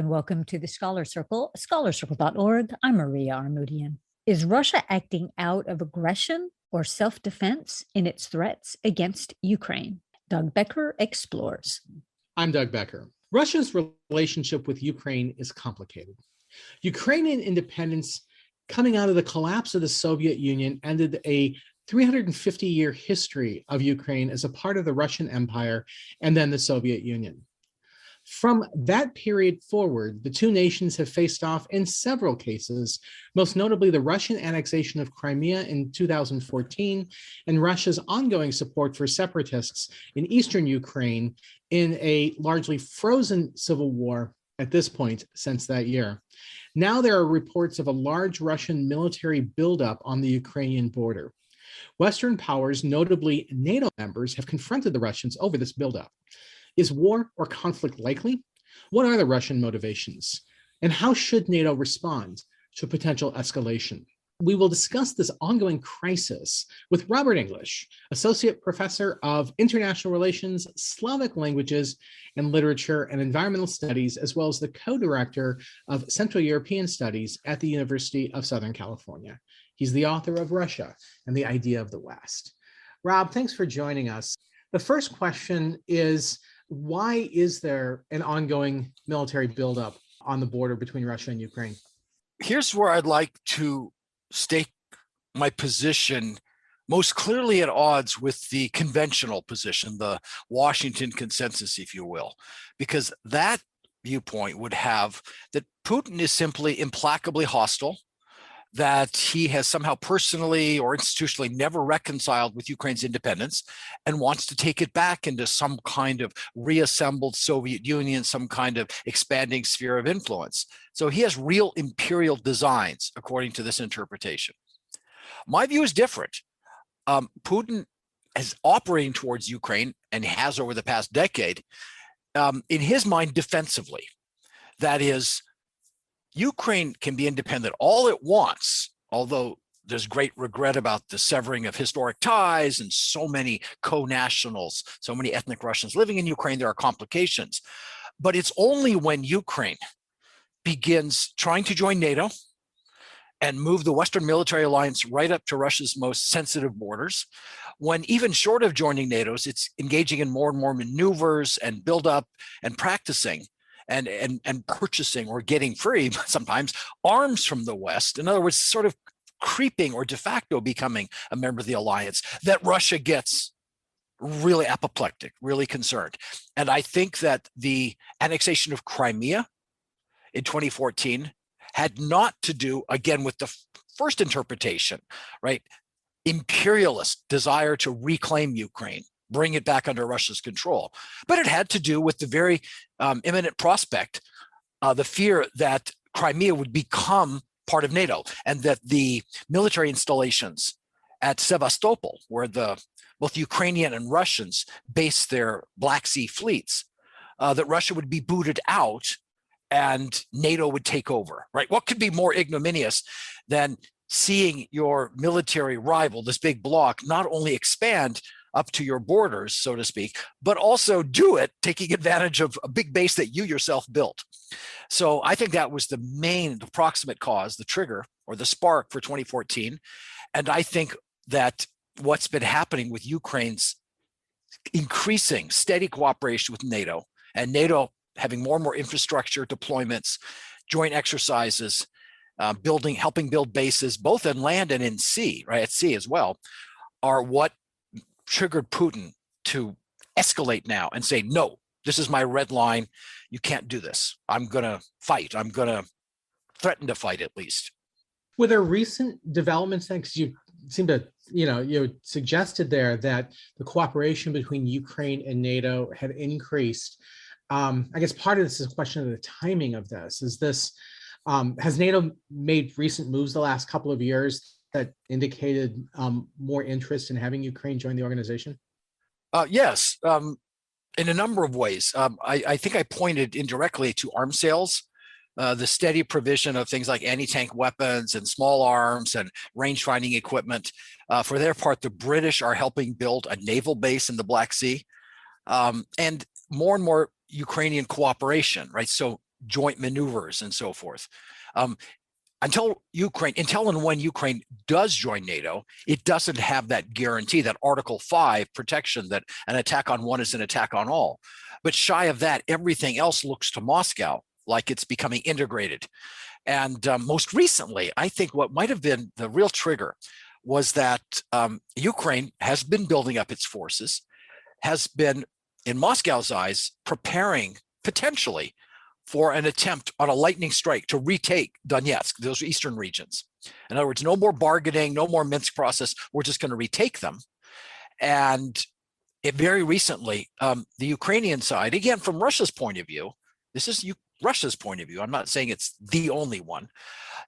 and welcome to the Scholar Circle, scholarcircle.org. I'm Maria Armoudian. Is Russia acting out of aggression or self-defense in its threats against Ukraine? Doug Becker explores. I'm Doug Becker. Russia's relationship with Ukraine is complicated. Ukrainian independence coming out of the collapse of the Soviet Union ended a 350-year history of Ukraine as a part of the Russian Empire and then the Soviet Union. From that period forward, the two nations have faced off in several cases, most notably the Russian annexation of Crimea in 2014 and Russia's ongoing support for separatists in eastern Ukraine in a largely frozen civil war at this point since that year. Now there are reports of a large Russian military buildup on the Ukrainian border. Western powers, notably NATO members, have confronted the Russians over this buildup. Is war or conflict likely? What are the Russian motivations? And how should NATO respond to potential escalation? We will discuss this ongoing crisis with Robert English, Associate Professor of International Relations, Slavic Languages and Literature and Environmental Studies, as well as the co-director of Central European Studies at the University of Southern California. He's the author of Russia and the Idea of the West. Rob, thanks for joining us. The first question is, why is there an ongoing military buildup on the border between Russia and Ukraine? Here's where I'd like to stake my position most clearly at odds with the conventional position, the Washington consensus, if you will, because that viewpoint would have that Putin is simply implacably hostile, that he has somehow personally or institutionally never reconciled with Ukraine's independence and wants to take it back into some kind of reassembled Soviet Union, some kind of expanding sphere of influence. So he has real imperial designs, according to this interpretation. My view is different. Putin is operating towards Ukraine and has over the past decade, in his mind, defensively. That is, Ukraine can be independent all it wants, although there's great regret about the severing of historic ties and so many co-nationals, so many ethnic Russians living in Ukraine, there are complications. But it's only when Ukraine begins trying to join NATO and move the Western military alliance right up to Russia's most sensitive borders, when even short of joining NATO, it's engaging in more and more maneuvers and buildup and practicing and purchasing or getting free sometimes arms from the West. In other words, sort of creeping or de facto becoming a member of the alliance, that Russia gets really apoplectic, really concerned. And I think that the annexation of Crimea in 2014 had not to do, again, with the first interpretation, right? Imperialist desire to reclaim Ukraine, bring it back under Russia's control. But it had to do with the very imminent prospect, the fear that Crimea would become part of NATO and that the military installations at Sevastopol, where both Ukrainian and Russians base their Black Sea fleets, that Russia would be booted out and NATO would take over, right? What could be more ignominious than seeing your military rival, this big bloc, not only expand up to your borders, so to speak, but also do it taking advantage of a big base that you yourself built. So I think that was the proximate cause, the trigger or the spark for 2014. And I think that what's been happening with Ukraine's increasing steady cooperation with NATO and NATO having more and more infrastructure deployments, joint exercises, helping build bases, both in land and in sea, right, at sea as well, are what triggered Putin to escalate now and say, no, this is my red line. You can't do this. I'm going to fight. I'm going to threaten to fight at least. Were there recent developments then? Because you seem to, you suggested there that the cooperation between Ukraine and NATO had increased. I guess part of this is a question of the timing of this. Is this, has NATO made recent moves the last couple of years that indicated more interest in having Ukraine join the organization? Yes, in a number of ways. I think I pointed indirectly to arms sales, the steady provision of things like anti-tank weapons and small arms and range-finding equipment. For their part, the British are helping build a naval base in the Black Sea, and more Ukrainian cooperation, right? So joint maneuvers and so forth. Until and when Ukraine does join NATO, it doesn't have that guarantee, that Article 5 protection that an attack on one is an attack on all. But shy of that, everything else looks to Moscow like it's becoming integrated. And most recently, I think what might have been the real trigger was that Ukraine has been building up its forces, has been, in Moscow's eyes, preparing potentially for an attempt on a lightning strike to retake Donetsk, those eastern regions. In other words, no more bargaining, no more Minsk process. We're just going to retake them. And very recently, the Ukrainian side, again, from Russia's point of view, this is Russia's point of view. I'm not saying it's the only one.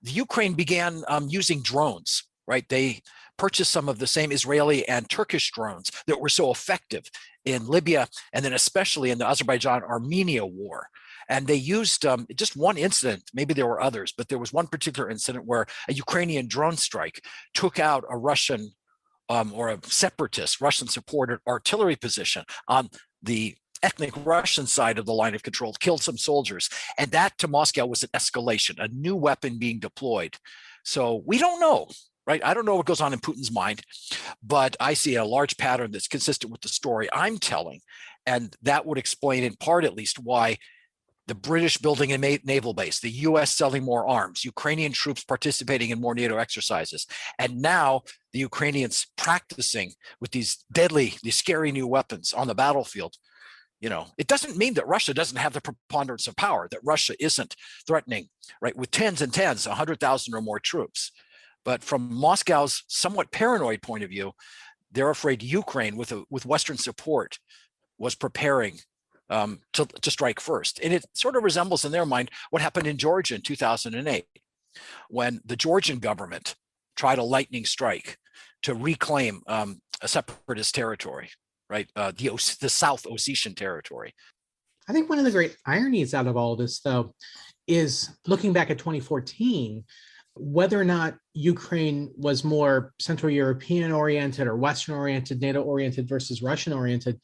The Ukraine began using drones, right? They purchased some of the same Israeli and Turkish drones that were so effective in Libya, and then especially in the Azerbaijan-Armenia war. And they used just one incident, maybe there were others, but there was one particular incident where a Ukrainian drone strike took out a Russian or a separatist, Russian-supported artillery position on the ethnic Russian side of the line of control, killed some soldiers. And that to Moscow was an escalation, a new weapon being deployed. So we don't know, right? I don't know what goes on in Putin's mind, but I see a large pattern that's consistent with the story I'm telling. And that would explain in part, at least, why the British building a naval base, the US selling more arms, Ukrainian troops participating in more NATO exercises, and now the Ukrainians practicing with these deadly, these scary new weapons on the battlefield. You know, it doesn't mean that Russia doesn't have the preponderance of power, that Russia isn't threatening, right, with tens and tens, 100,000 or more troops. But from Moscow's somewhat paranoid point of view, they're afraid Ukraine, with Western support, was preparing to strike first. And it sort of resembles in their mind what happened in Georgia in 2008, when the Georgian government tried a lightning strike to reclaim a separatist territory, right? The South Ossetian territory. I think one of the great ironies out of all this, though, is looking back at 2014, whether or not Ukraine was more Central European oriented or Western oriented, NATO oriented versus Russian oriented,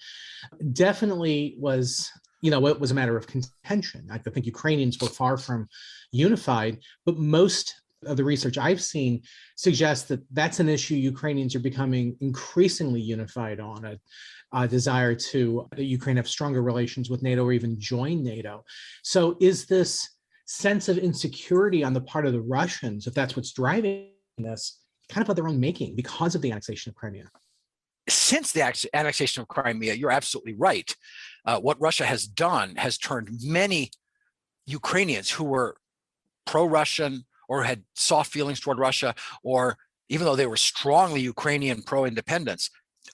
definitely was, it was a matter of contention. I think Ukrainians were far from unified, but most of the research I've seen suggests that that's an issue Ukrainians are becoming increasingly unified on, a desire to Ukraine have stronger relations with NATO or even join NATO. So is this sense of insecurity on the part of the Russians, if that's what's driving this, kind of of their own making because of the annexation of Crimea? Since the annexation of Crimea, you're absolutely right. What Russia has done has turned many Ukrainians who were pro-Russian or had soft feelings toward Russia, or even though they were strongly Ukrainian pro-independence,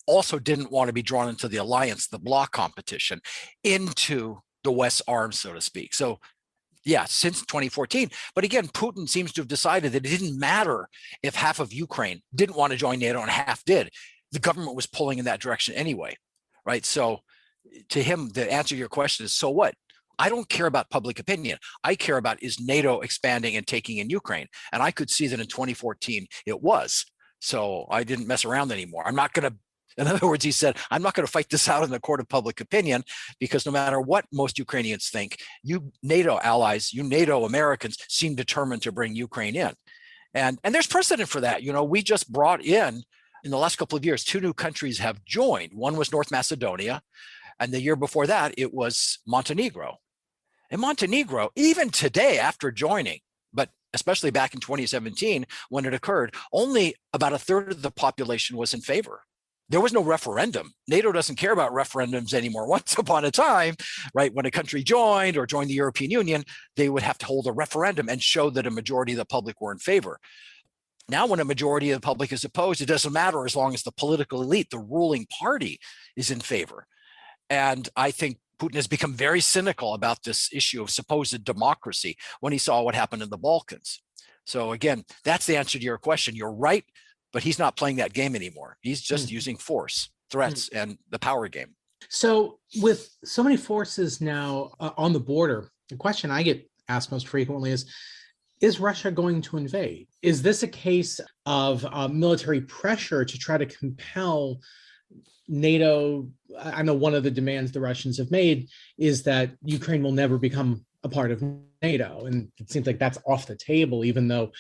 also didn't want to be drawn into the alliance, the bloc competition, into the West's arms, so to speak. So yeah, since 2014. But again, Putin seems to have decided that it didn't matter if half of Ukraine didn't want to join NATO and half did. The government was pulling in that direction anyway, right? So to him, the answer to your question is, so what? I don't care about public opinion. I care about, is NATO expanding and taking in Ukraine? And I could see that in 2014 it was. So I didn't mess around anymore. I'm not going to, in other words, he said, I'm not going to fight this out in the court of public opinion, because no matter what most Ukrainians think, you NATO allies, you NATO Americans seem determined to bring Ukraine in. And there's precedent for that. We just brought in the last couple of years, 2 new countries have joined. One was North Macedonia, and the year before that, it was Montenegro. And Montenegro, even today after joining, but especially back in 2017, when it occurred, only about 1/3 of the population was in favor. There was no referendum. NATO doesn't care about referendums anymore. Once upon a time, right, when a country joined or joined the European Union, they would have to hold a referendum and show that a majority of the public were in favor. Now, when a majority of the public is opposed, it doesn't matter as long as the political elite, the ruling party, is in favor. And I think Putin has become very cynical about this issue of supposed democracy when he saw what happened in the Balkans. So again, that's the answer to your question. You're right, but he's not playing that game anymore. He's just using force, threats, and the power game. So with so many forces now on the border, the question I get asked most frequently is Russia going to invade? Is this a case of military pressure to try to compel NATO? I know one of the demands the Russians have made is that Ukraine will never become a part of NATO. And it seems like that's off the table, even though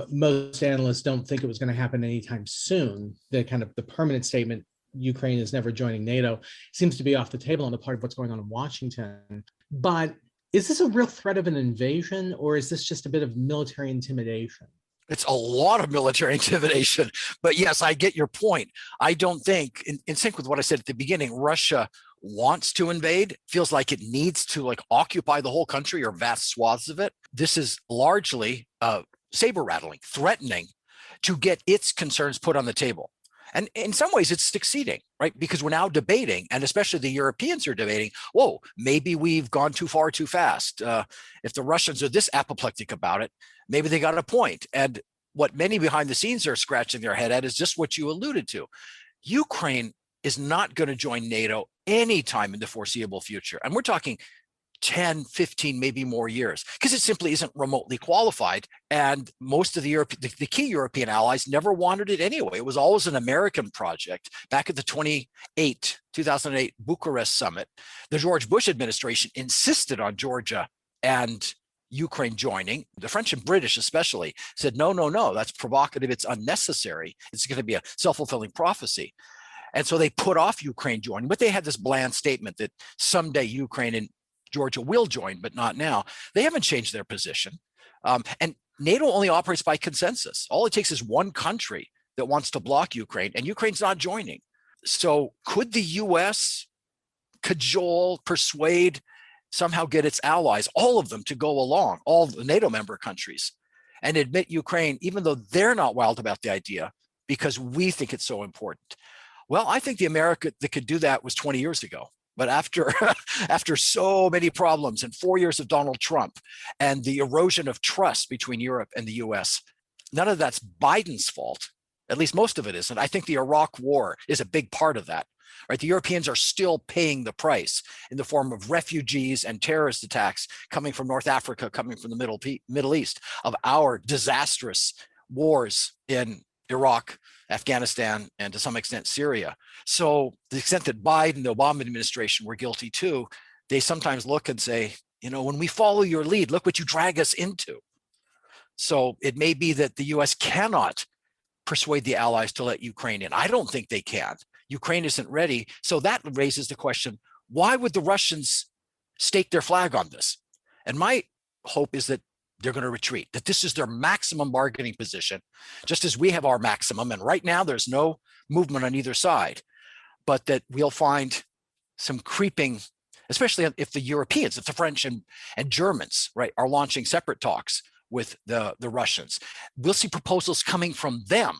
most analysts don't think it was going to happen anytime soon. The kind of the permanent statement, Ukraine is never joining NATO, seems to be off the table on the part of what's going on in Washington. But is this a real threat of an invasion, or is this just a bit of military intimidation? It's a lot of military intimidation. But yes, I get your point. I don't think, in sync with what I said at the beginning, Russia wants to invade, feels like it needs to like occupy the whole country or vast swaths of it. This is largely saber rattling, threatening to get its concerns put on the table. And in some ways it's succeeding, right? Because we're now debating, and especially the Europeans are debating, whoa, maybe we've gone too far too fast. If the Russians are this apoplectic about it, maybe they got a point. And what many behind the scenes are scratching their head at is just what you alluded to. Ukraine is not going to join NATO anytime in the foreseeable future. And we're talking 10, 15, maybe more years, because it simply isn't remotely qualified. And most of the key European allies never wanted it anyway. It was always an American project. Back at the 2008 Bucharest summit, the George Bush administration insisted on Georgia and Ukraine joining. The French and British especially said, no, no, no, that's provocative. It's unnecessary. It's going to be a self-fulfilling prophecy. And so they put off Ukraine joining, but they had this bland statement that someday Ukraine and Georgia will join, but not now. They haven't changed their position. And NATO only operates by consensus. All it takes is one country that wants to block Ukraine, and Ukraine's not joining. So could the US cajole, persuade, somehow get its allies, all of them, to go along, all the NATO member countries, and admit Ukraine, even though they're not wild about the idea, because we think it's so important? Well, I think the America that could do that was 20 years ago. But after so many problems and 4 years of Donald Trump and the erosion of trust between Europe and the US, none of that's Biden's fault. At least most of it isn't. I think the Iraq war is a big part of that. Right? The Europeans are still paying the price in the form of refugees and terrorist attacks coming from North Africa, coming from the Middle East, of our disastrous wars in Iraq, Afghanistan, and to some extent Syria. So to the extent that Biden, the Obama administration, were guilty too, they sometimes look and say, you know, when we follow your lead, look what you drag us into. So it may be that the US cannot persuade the allies to let Ukraine in. I don't think they can. Ukraine isn't ready. So that raises the question, why would the Russians stake their flag on this? And my hope is that they're going to retreat, that this is their maximum bargaining position, just as we have our maximum. And right now there's no movement on either side, but that we'll find some creeping, especially if the Europeans, if the French and Germans, right, are launching separate talks with the Russians. We'll see proposals coming from them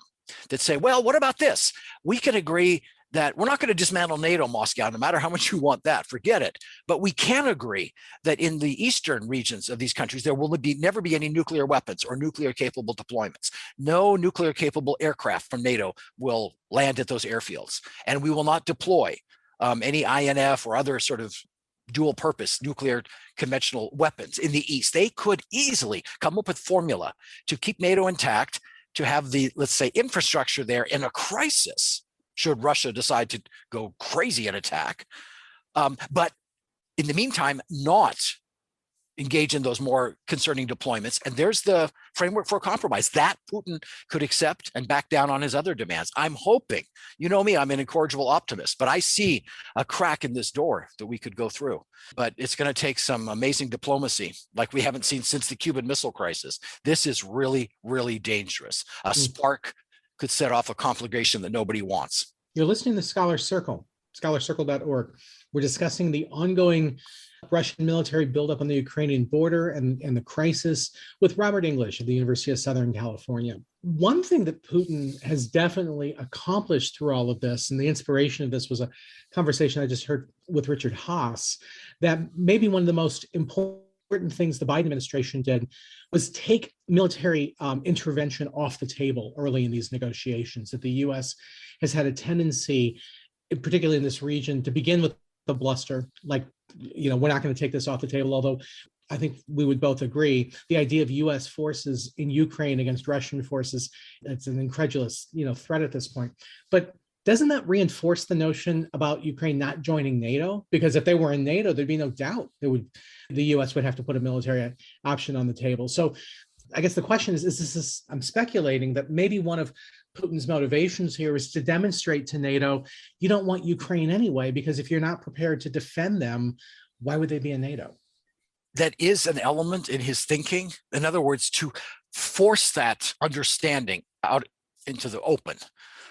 that say, well, what about this? We can agree that we're not going to dismantle NATO, Moscow, no matter how much you want that, forget it. But we can agree that in the eastern regions of these countries, there will never be any nuclear weapons or nuclear capable deployments. No nuclear capable aircraft from NATO will land at those airfields. And we will not deploy any INF or other sort of dual purpose nuclear conventional weapons in the East. They could easily come up with formula to keep NATO intact, to have the, let's say, infrastructure there in a crisis, should Russia decide to go crazy and attack. But in the meantime, not engage in those more concerning deployments. And there's the framework for compromise that Putin could accept and back down on his other demands. I'm hoping, you know me, I'm an incorrigible optimist, but I see a crack in this door that we could go through. But it's going to take some amazing diplomacy like we haven't seen since the Cuban Missile Crisis. This is really, really dangerous. A spark could set off a conflagration that nobody wants. You're listening to Scholar Circle, scholarcircle.org. We're discussing the ongoing Russian military buildup on the Ukrainian border and the crisis with Robert English of the University of Southern California. One thing that Putin has definitely accomplished through all of this, and the inspiration of this was a conversation I just heard with Richard Haas, that maybe one of the most important things the Biden administration did was take military intervention off the table early in these negotiations, that the U.S. has had a tendency, particularly in this region, to begin with the bluster, like, you know, we're not going to take this off the table, although I think we would both agree the idea of U.S. forces in Ukraine against Russian forces, it's an incredulous, threat at this point. But Doesn't that reinforce the notion about Ukraine not joining NATO? Because if they were in NATO, there'd be no doubt the US would have to put a military option on the table. So I guess the question is I'm speculating that maybe one of Putin's motivations here is to demonstrate to NATO, you don't want Ukraine anyway, because if you're not prepared to defend them, why would they be in NATO? That is an element in his thinking. In other words, to force that understanding out into the open,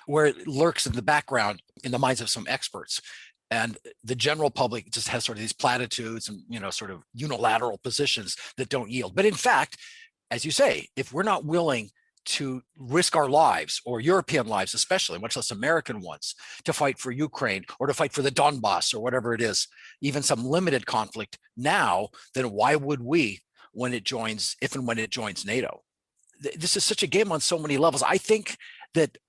where it lurks in the background in the minds of some experts. And the general public just has sort of these platitudes and, sort of unilateral positions that don't yield. But in fact, as you say, if we're not willing to risk our lives, or European lives especially, much less American ones, to fight for Ukraine or to fight for the Donbass or whatever it is, even some limited conflict now, then why would we when it joins, if and when it joins NATO? This is such a game on so many levels. I think that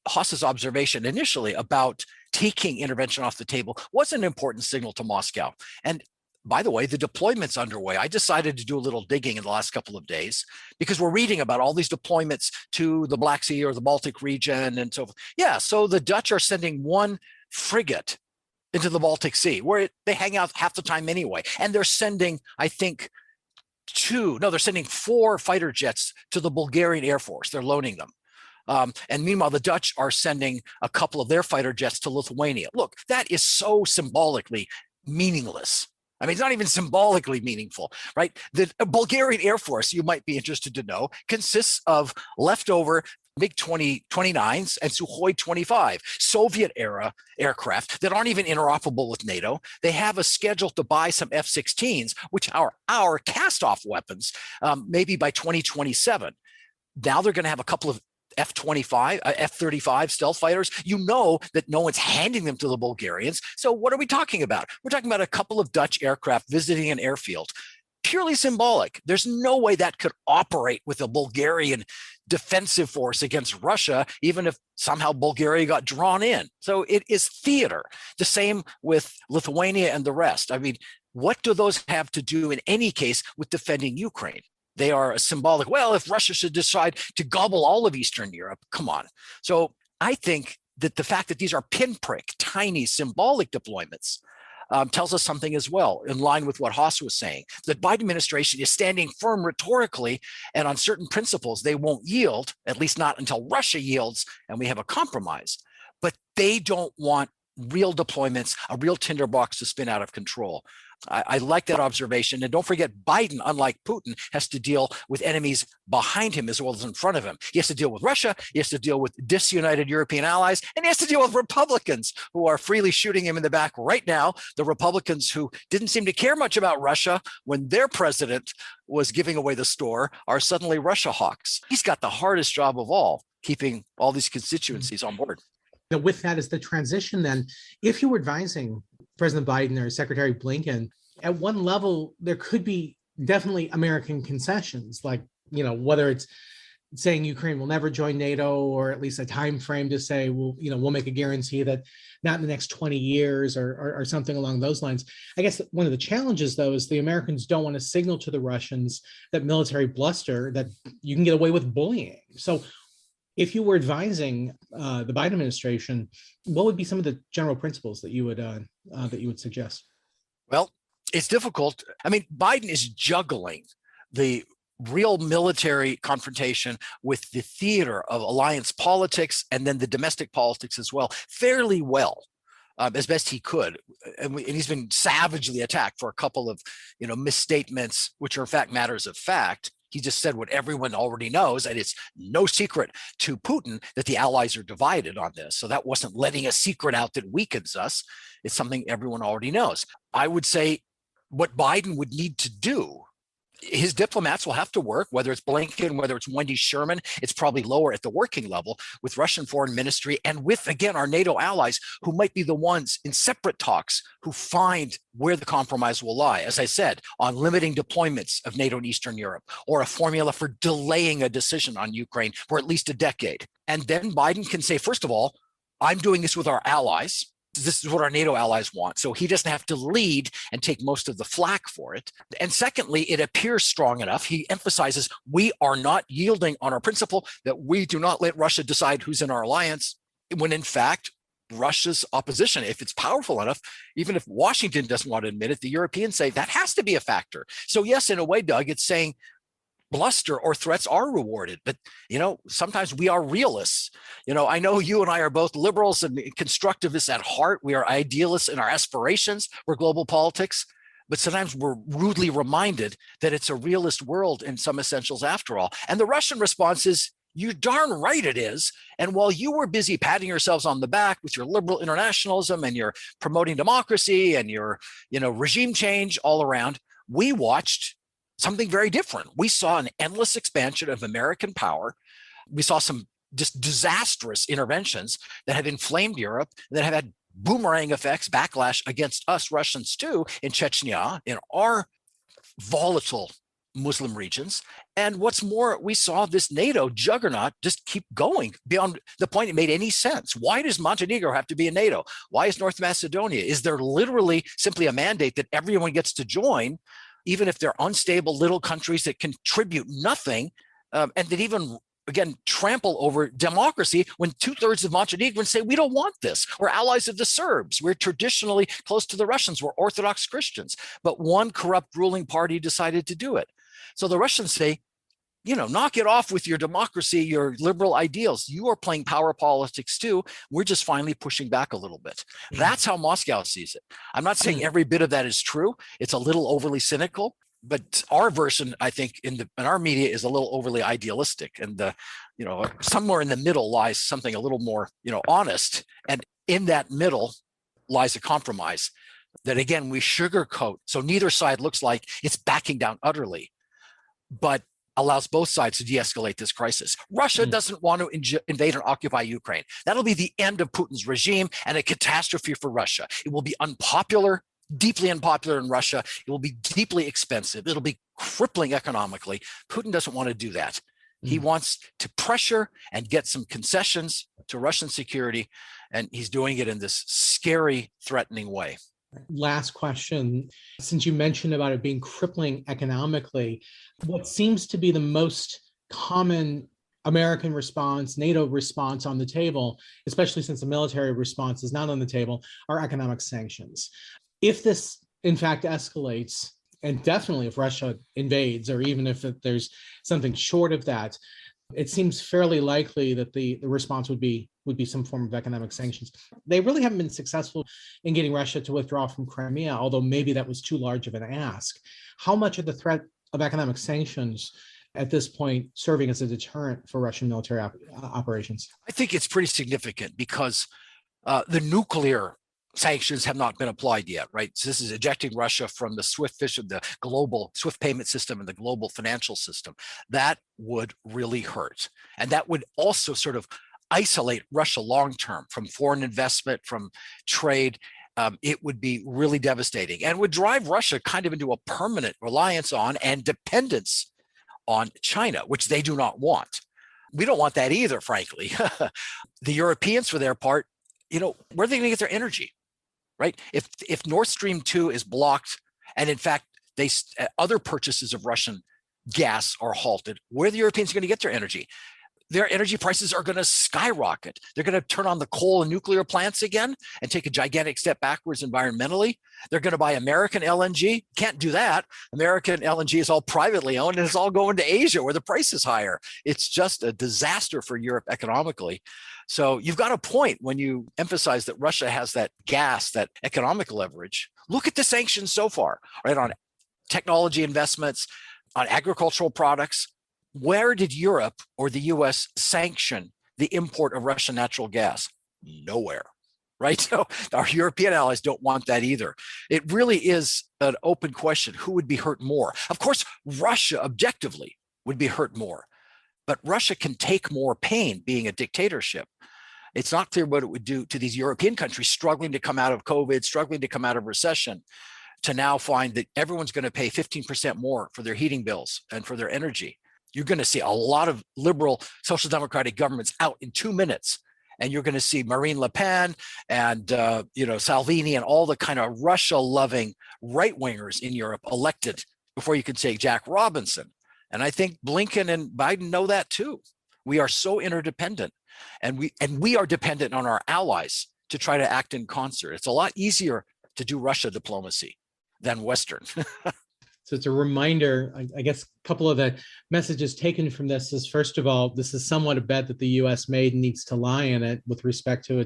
Haas's observation initially about taking intervention off the table was an important signal to Moscow. And by the way, the deployment's underway. I decided to do a little digging in the last couple of days because we're reading about all these deployments to the Black Sea or the Baltic region and so forth. Yeah, so the Dutch are sending one frigate into the Baltic Sea where they hang out half the time anyway. And they're sending, I think, they're sending 4 fighter jets to the Bulgarian Air Force. They're loaning them. And meanwhile, the Dutch are sending a couple of their fighter jets to Lithuania. Look, that is so symbolically meaningless. I mean, it's not even symbolically meaningful, right? The Bulgarian Air Force, you might be interested to know, consists of leftover MiG-29s and Sukhoi 25, Soviet-era aircraft that aren't even interoperable with NATO. They have a schedule to buy some F-16s, which are our cast-off weapons, maybe by 2027. Now they're going to have a couple of F-35 stealth fighters. You know that no one's handing them to the Bulgarians. So what are we talking about? We're talking about a couple of Dutch aircraft visiting an airfield. Purely symbolic. There's no way that could operate with a Bulgarian defensive force against Russia, even if somehow Bulgaria got drawn in. So it is theater. The same with Lithuania and the rest. I mean, what do those have to do in any case with defending Ukraine? They are a symbolic, well, if Russia should decide to gobble all of Eastern Europe, come on. So I think that the fact that these are pinprick, tiny, symbolic deployments tells us something as well, in line with what Haas was saying. The Biden administration is standing firm rhetorically, and on certain principles, they won't yield, at least not until Russia yields and we have a compromise. But they don't want real deployments, a real tinderbox to spin out of control. I like that observation. And don't forget, Biden, unlike Putin, has to deal with enemies behind him as well as in front of him. He has to deal with Russia, he has to deal with disunited European allies, and he has to deal with Republicans who are freely shooting him in the back right now. The Republicans who didn't seem to care much about Russia when their president was giving away the store are suddenly Russia hawks. He's got the hardest job of all, keeping all these constituencies on board. With that is the transition then. If you were advising President Biden or Secretary Blinken, at one level, there could be definitely American concessions, like, whether it's saying Ukraine will never join NATO, or at least a time frame to say, we'll make a guarantee that not in the next 20 years or something along those lines. I guess one of the challenges, though, is the Americans don't want to signal to the Russians that military bluster, that you can get away with bullying. So if you were advising the Biden administration, what would be some of the general principles that you would suggest? Well, it's difficult. I mean, Biden is juggling the real military confrontation with the theater of alliance politics and then the domestic politics as well, fairly well, as best he could. And he's been savagely attacked for a couple of misstatements, which are in fact matters of fact. He just said what everyone already knows, and it's no secret to Putin that the allies are divided on this. So that wasn't letting a secret out that weakens us. It's something everyone already knows. I would say what Biden would need to do, his diplomats will have to work, whether it's Blinken, whether it's Wendy Sherman, it's probably lower at the working level with Russian foreign ministry and with, again, our NATO allies who might be the ones in separate talks who find where the compromise will lie. As I said, on limiting deployments of NATO in Eastern Europe, or a formula for delaying a decision on Ukraine for at least a decade. And then Biden can say, first of all, I'm doing this with our allies. This is what our NATO allies want. So he doesn't have to lead and take most of the flack for it. And secondly, it appears strong enough. He emphasizes we are not yielding on our principle that we do not let Russia decide who's in our alliance, when in fact, Russia's opposition. If it's powerful enough, even if Washington doesn't want to admit it, the Europeans say that has to be a factor. So yes, in a way, Doug, it's saying bluster or threats are rewarded. But, sometimes we are realists. I know you and I are both liberals and constructivists at heart. We are idealists in our aspirations for global politics. But sometimes we're rudely reminded that it's a realist world in some essentials after all. And the Russian response is, you darn right it is. And while you were busy patting yourselves on the back with your liberal internationalism and your promoting democracy and your, regime change all around, we watched something very different. We saw an endless expansion of American power. We saw some just disastrous interventions that have inflamed Europe, that have had boomerang effects, backlash against us Russians too, in Chechnya, in our volatile Muslim regions. And what's more, we saw this NATO juggernaut just keep going beyond the point it made any sense. Why does Montenegro have to be in NATO? Why is North Macedonia? Is there literally simply a mandate that everyone gets to join, even if they're unstable little countries that contribute nothing, and that even, again, trample over democracy when 2/3 of Montenegrins say, we don't want this. We're allies of the Serbs. We're traditionally close to the Russians. We're Orthodox Christians. But one corrupt ruling party decided to do it. So the Russians say, knock it off with your democracy, your liberal ideals. You are playing power politics too. We're just finally pushing back a little bit. That's how Moscow sees it. I'm not saying every bit of that is true. It's a little overly cynical, but our version, I think, in our media is a little overly idealistic. And somewhere in the middle lies something a little more, honest. And in that middle lies a compromise that, again, we sugarcoat. So neither side looks like it's backing down utterly, but allows both sides to de-escalate this crisis. Russia doesn't want to invade and occupy Ukraine. That'll be the end of Putin's regime and a catastrophe for Russia. It will be unpopular, deeply unpopular in Russia. It will be deeply expensive. It'll be crippling economically. Putin doesn't want to do that. He wants to pressure and get some concessions to Russian security, and he's doing it in this scary, threatening way. Last question. Since you mentioned about it being crippling economically, what seems to be the most common American response, NATO response on the table, especially since the military response is not on the table, are economic sanctions. If this, in fact, escalates, and definitely if Russia invades, or even if there's something short of that, it seems fairly likely that the response would be some form of economic sanctions. They really haven't been successful in getting Russia to withdraw from Crimea, although maybe that was too large of an ask. How much of the threat of economic sanctions at this point serving as a deterrent for Russian military operations? I think it's pretty significant because the nuclear sanctions have not been applied yet, right? So this is ejecting Russia from the the global SWIFT payment system and the global financial system. That would really hurt. And that would also sort of isolate Russia long-term from foreign investment, from trade. It would be really devastating and would drive Russia kind of into a permanent reliance on and dependence on China, which they do not want. We don't want that either, frankly. The Europeans, for their part, where are they going to get their energy? Right? If Nord Stream 2 is blocked, and in fact, other purchases of Russian gas are halted, where are the Europeans going to get their energy? Their energy prices are going to skyrocket. They're going to turn on the coal and nuclear plants again and take a gigantic step backwards environmentally. They're going to buy American LNG. Can't do that. American LNG is all privately owned and it's all going to Asia where the price is higher. It's just a disaster for Europe economically. So you've got a point when you emphasize that Russia has that gas, that economic leverage. Look at the sanctions so far, right? On technology investments, on agricultural products. Where did Europe or the US sanction the import of Russian natural gas? Nowhere, right? So our European allies don't want that either. It really is an open question. Who would be hurt more? Of course, Russia objectively would be hurt more, but Russia can take more pain being a dictatorship. It's not clear what it would do to these European countries struggling to come out of COVID, struggling to come out of recession, to now find that everyone's going to pay 15% more for their heating bills and for their energy. You're going to see a lot of liberal social democratic governments out in 2 minutes. And you're going to see Marine Le Pen and Salvini and all the kind of Russia-loving right-wingers in Europe elected before you can say Jack Robinson. And I think Blinken and Biden know that too. We are so interdependent, and we are dependent on our allies to try to act in concert. It's a lot easier to do Russia diplomacy than Western. So it's a reminder, I guess a couple of the messages taken from this is, first of all, this is somewhat a bet that the US made and needs to lie in it with respect to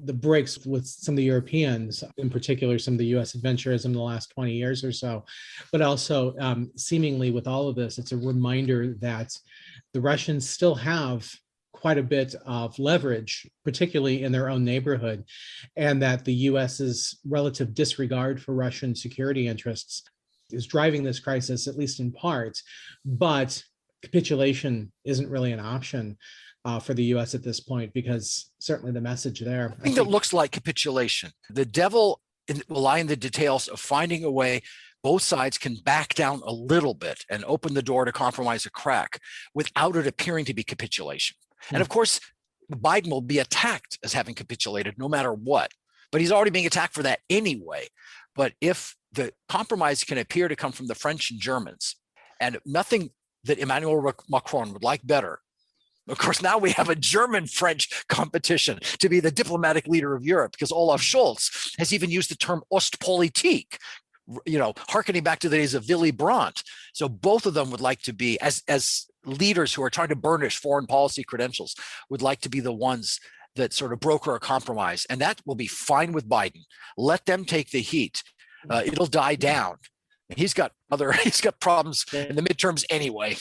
the breaks with some of the Europeans, in particular, some of the US adventurism in the last 20 years or so. But also, seemingly with all of this, it's a reminder that the Russians still have quite a bit of leverage, particularly in their own neighborhood, and that the US's relative disregard for Russian security interests is driving this crisis, at least in part. But capitulation isn't really an option for the US at this point, because certainly the message there, I think it looks like capitulation. The devil will lie in the details of finding a way both sides can back down a little bit and open the door to compromise a crack without it appearing to be capitulation. And of course, Biden will be attacked as having capitulated no matter what, but he's already being attacked for that anyway. But if the compromise can appear to come from the French and Germans, and nothing that Emmanuel Macron would like better, of course, now we have a German-French competition to be the diplomatic leader of Europe, because Olaf Scholz has even used the term Ostpolitik, harkening back to the days of Willy Brandt. So both of them would like to be, as leaders who are trying to burnish foreign policy credentials, would like to be the ones that sort of broker a compromise. And that will be fine with Biden. Let them take the heat. It'll die down. He's got problems in the midterms anyway.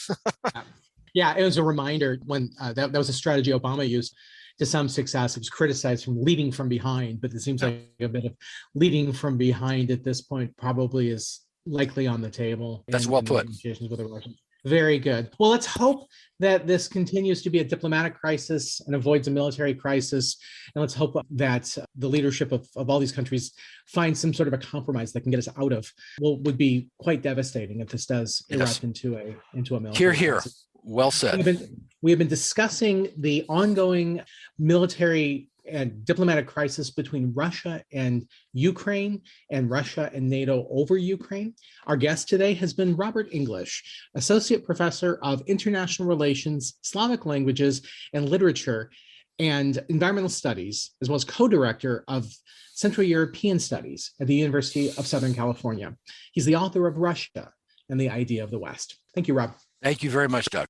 Yeah, it was a reminder when that was a strategy Obama used to some success. It was criticized from leading from behind, but it seems like a bit of leading from behind at this point probably is likely on the table. That's well put. Negotiations with the Russians. Very good. Well, let's hope that this continues to be a diplomatic crisis and avoids a military crisis. And let's hope that the leadership of all these countries finds some sort of a compromise that can get us out of what would be quite devastating if this does erupt into a military crisis. Well said. We have been discussing the ongoing military and diplomatic crisis between Russia and Ukraine, and Russia and NATO over Ukraine. Our guest today has been Robert English, Associate Professor of International Relations, Slavic Languages and Literature, and Environmental Studies, as well as co-director of Central European Studies at the University of Southern California. He's the author of Russia and the Idea of the West. Thank you, Rob. Thank you very much, Doug.